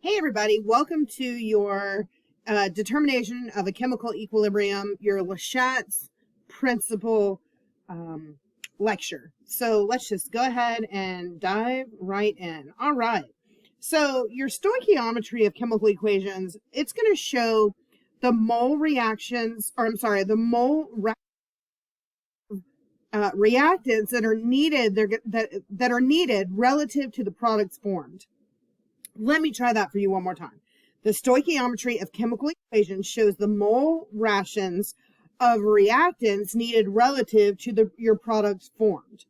Hey everybody, welcome to your determination of a chemical equilibrium, your Le Chat's principle lecture. So let's just go ahead and dive right in. All right. So your stoichiometry of chemical equations, it's going to show the mole reactions, or I'm sorry, the mole reactants that are needed that are needed relative to the products formed. Let me try that for you one more time. The stoichiometry of chemical equations shows the mole rations of reactants needed relative to your products formed.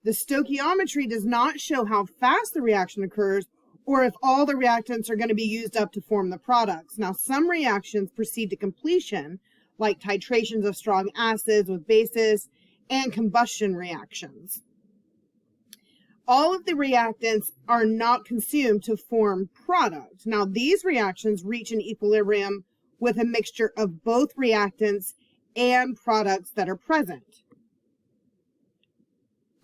The stoichiometry does not show how fast the reaction occurs or if all the reactants are going to be used up to form the products. Now, some reactions proceed to completion, like titrations of strong acids with bases and combustion reactions. All of the reactants are not consumed to form product. Now, these reactions reach an equilibrium with a mixture of both reactants and products that are present.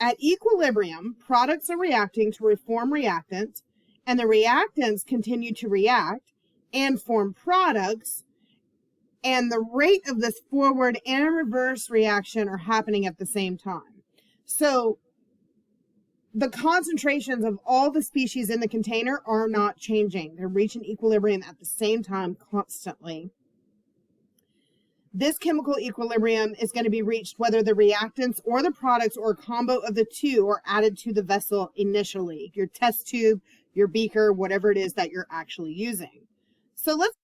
At equilibrium, products are reacting to reform reactants, and the reactants continue to react and form products, and the rate of this forward and reverse reaction are happening at the same time. So, the concentrations of all the species in the container are not changing. They're reaching equilibrium at the same time constantly. This chemical equilibrium is going to be reached whether the reactants or the products or a combo of the two are added to the vessel initially, your test tube, your beaker, whatever it is that you're actually using. So let's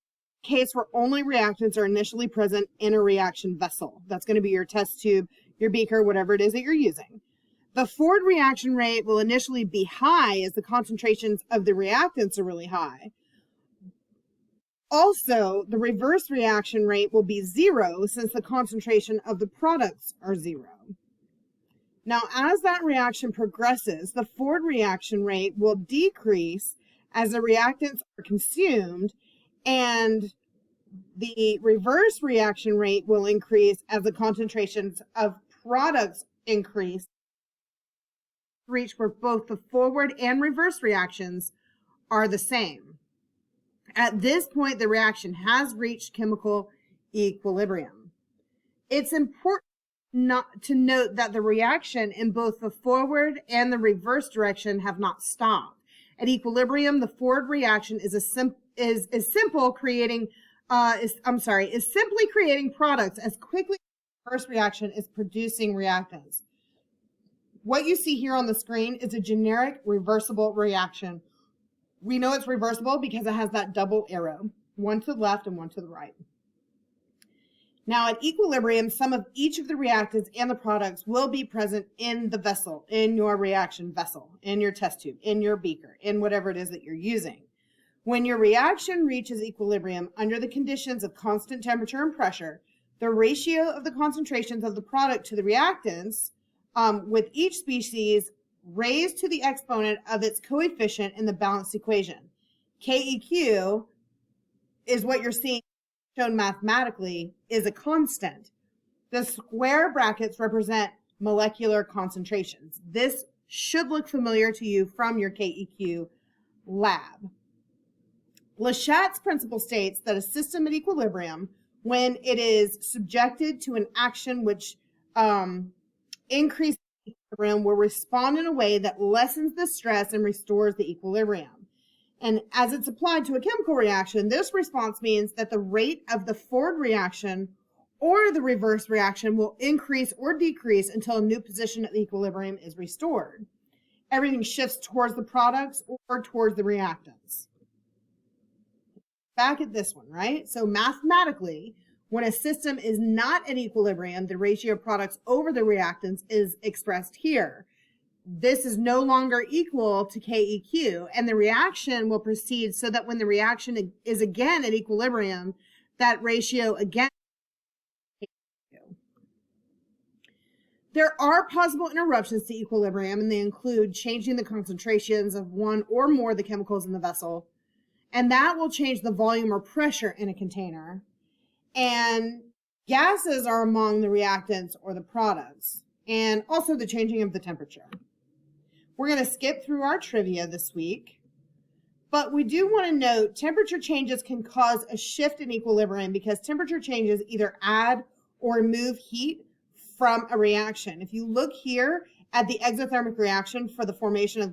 take a case where only reactants are initially present in a reaction vessel. That's going to be your test tube, your beaker, whatever it is that you're using. The forward reaction rate will initially be high as the concentrations of the reactants are really high. Also, the reverse reaction rate will be zero since the concentration of the products are zero. Now, as that reaction progresses, the forward reaction rate will decrease as the reactants are consumed, and the reverse reaction rate will increase as the concentrations of products increase, reach where both the forward and reverse reactions are the same. At this point, the reaction has reached chemical equilibrium. It's important not to note that the reaction in both the forward and the reverse direction have not stopped. At equilibrium, the forward reaction is simply creating products as quickly as the reverse reaction is producing reactants. What you see here on the screen is a generic reversible reaction. We know it's reversible because it has that double arrow, one to the left and one to the right. Now, at equilibrium, some of each of the reactants and the products will be present in the vessel, in your reaction vessel, in your test tube, in your beaker, in whatever it is that you're using. When your reaction reaches equilibrium under the conditions of constant temperature and pressure, the ratio of the concentrations of the product to the reactants with each species raised to the exponent of its coefficient in the balanced equation. KEQ is what you're seeing shown mathematically is a constant. The square brackets represent molecular concentrations. This should look familiar to you from your KEQ lab. Le Chat's principle states that a system at equilibrium, when it is subjected to an action which increases the equilibrium, will respond in a way that lessens the stress and restores the equilibrium. And as it's applied to a chemical reaction, this response means that the rate of the forward reaction or the reverse reaction will increase or decrease until a new position at the equilibrium is restored. Everything shifts towards the products or towards the reactants. Back at this one, right? So mathematically, when a system is not at equilibrium, the ratio of products over the reactants is expressed here. This is no longer equal to KEQ, and the reaction will proceed so that when the reaction is again at equilibrium, that ratio again is KEQ. There are possible interruptions to equilibrium, and they include changing the concentrations of one or more of the chemicals in the vessel, and that will change the volume or pressure in a container. And gases are among the reactants or the products, and also the changing of the temperature. We're going to skip through our trivia this week. But we do want to note temperature changes can cause a shift in equilibrium because temperature changes either add or remove heat from a reaction. If you look here at the exothermic reaction for the formation of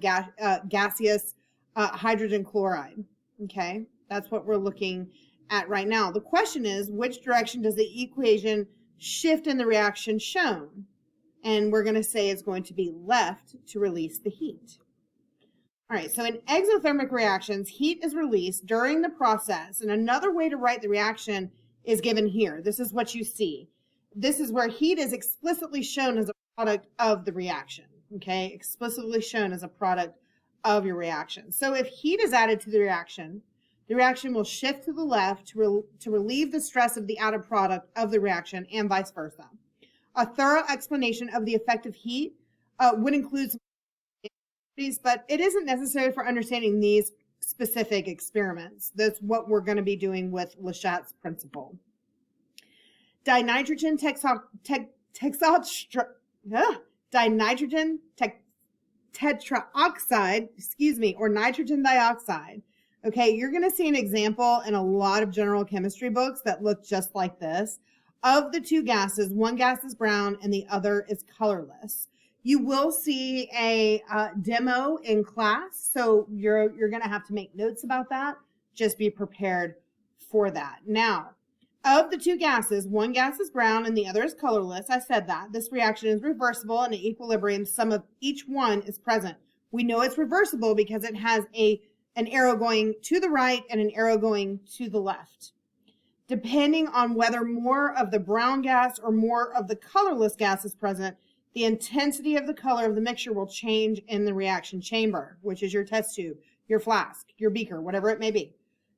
gaseous hydrogen chloride, okay, that's what we're looking at right now. The question is, which direction does the equation shift in the reaction shown? And we're going to say it's going to be left to release the heat. All right, so in exothermic reactions, heat is released during the process. And another way to write the reaction is given here. This is what you see. This is where heat is explicitly shown as a product of the reaction, okay? Explicitly shown as a product of your reaction. So if heat is added to the reaction will shift to the left to relieve the stress of the added product of the reaction and vice versa. A thorough explanation of the effect of heat would include some, but it isn't necessary for understanding these specific experiments. That's what we're going to be doing with Le Chat's principle. Dinitrogen tetraoxide, or nitrogen dioxide. Okay, you're going to see an example in a lot of general chemistry books that look just like this. Of the two gases, one gas is brown and the other is colorless. You will see a demo in class, so you're going to have to make notes about that. Just be prepared for that. Now, of the two gases, one gas is brown and the other is colorless. I said that. This reaction is reversible and at equilibrium, some of each one is present. We know it's reversible because it has an arrow going to the right and an arrow going to the left. Depending on whether more of the brown gas or more of the colorless gas is present, the intensity of the color of the mixture will change in the reaction chamber, which is your test tube, your flask, your beaker, whatever it may be.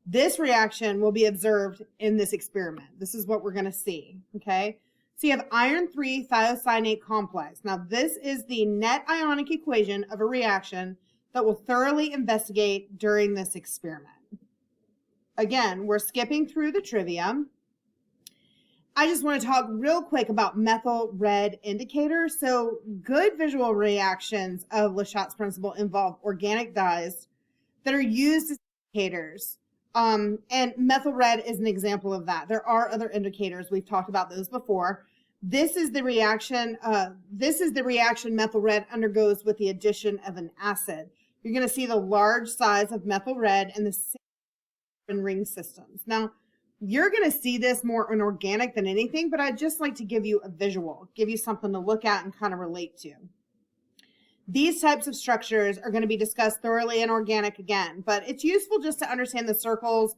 This reaction will be observed in this experiment. This is what we're going to see, okay? So you have iron 3 thiocyanate complex. Now this is the net ionic equation of a reaction that we'll thoroughly investigate during this experiment. Again, we're skipping through the trivia. I just want to talk real quick about methyl red indicators. So good visual reactions of Le Chat's principle involve organic dyes that are used as indicators. And methyl red is an example of that. There are other indicators. We've talked about those before. This is the reaction methyl red undergoes with the addition of an acid. You're going to see the large size of methyl red and the ring systems. Now, you're going to see this more in organic than anything, but I'd just like to give you a visual, give you something to look at and kind of relate to. These types of structures are going to be discussed thoroughly in organic again, but it's useful just to understand the circles,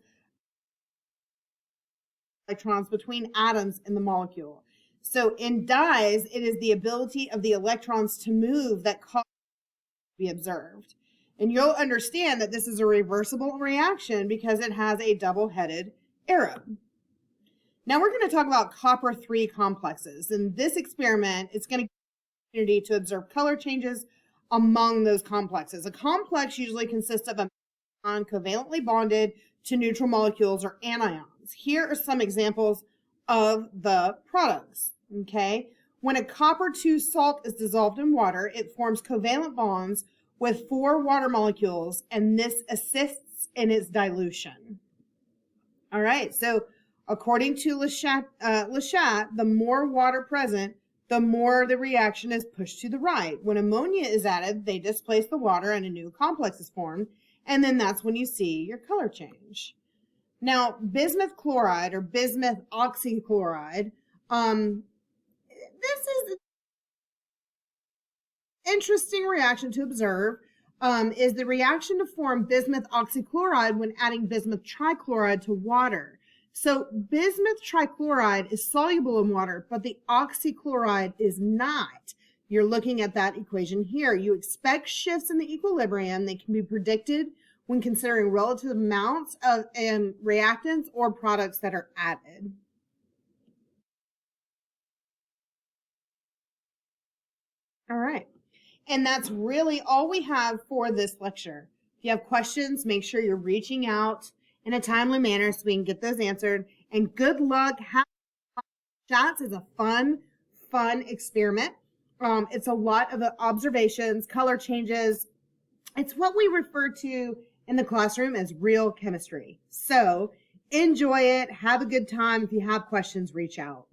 electrons between atoms in the molecule. So in dyes, it is the ability of the electrons to move that causes it to be observed. And you'll understand that this is a reversible reaction because it has a double-headed arrow. Now we're going to talk about copper 3 complexes. In this experiment, it's going to give you an opportunity to observe color changes among those complexes. A complex usually consists of a covalently bonded to neutral molecules or anions. Here are some examples of the products, okay? When a copper 2 salt is dissolved in water, it forms covalent bonds with 4 water molecules, and this assists in its dilution. All right, so according to Le Chat, the more water present, the more the reaction is pushed to the right. When ammonia is added, they displace the water and a new complex is formed, and then that's when you see your color change. Now, bismuth chloride or bismuth oxychloride, this is an interesting reaction to observe, is the reaction to form bismuth oxychloride when adding bismuth trichloride to water. So bismuth trichloride is soluble in water, but the oxychloride is not. You're looking at that equation here. You expect shifts in the equilibrium. They can be predicted when considering relative amounts of reactants or products that are added. All right. And that's really all we have for this lecture. If you have questions, make sure you're reaching out in a timely manner so we can get those answered. And good luck. Shots is a fun experiment. It's a lot of observations, color changes. It's what we refer to in the classroom as real chemistry. So enjoy it. Have a good time. If you have questions, reach out.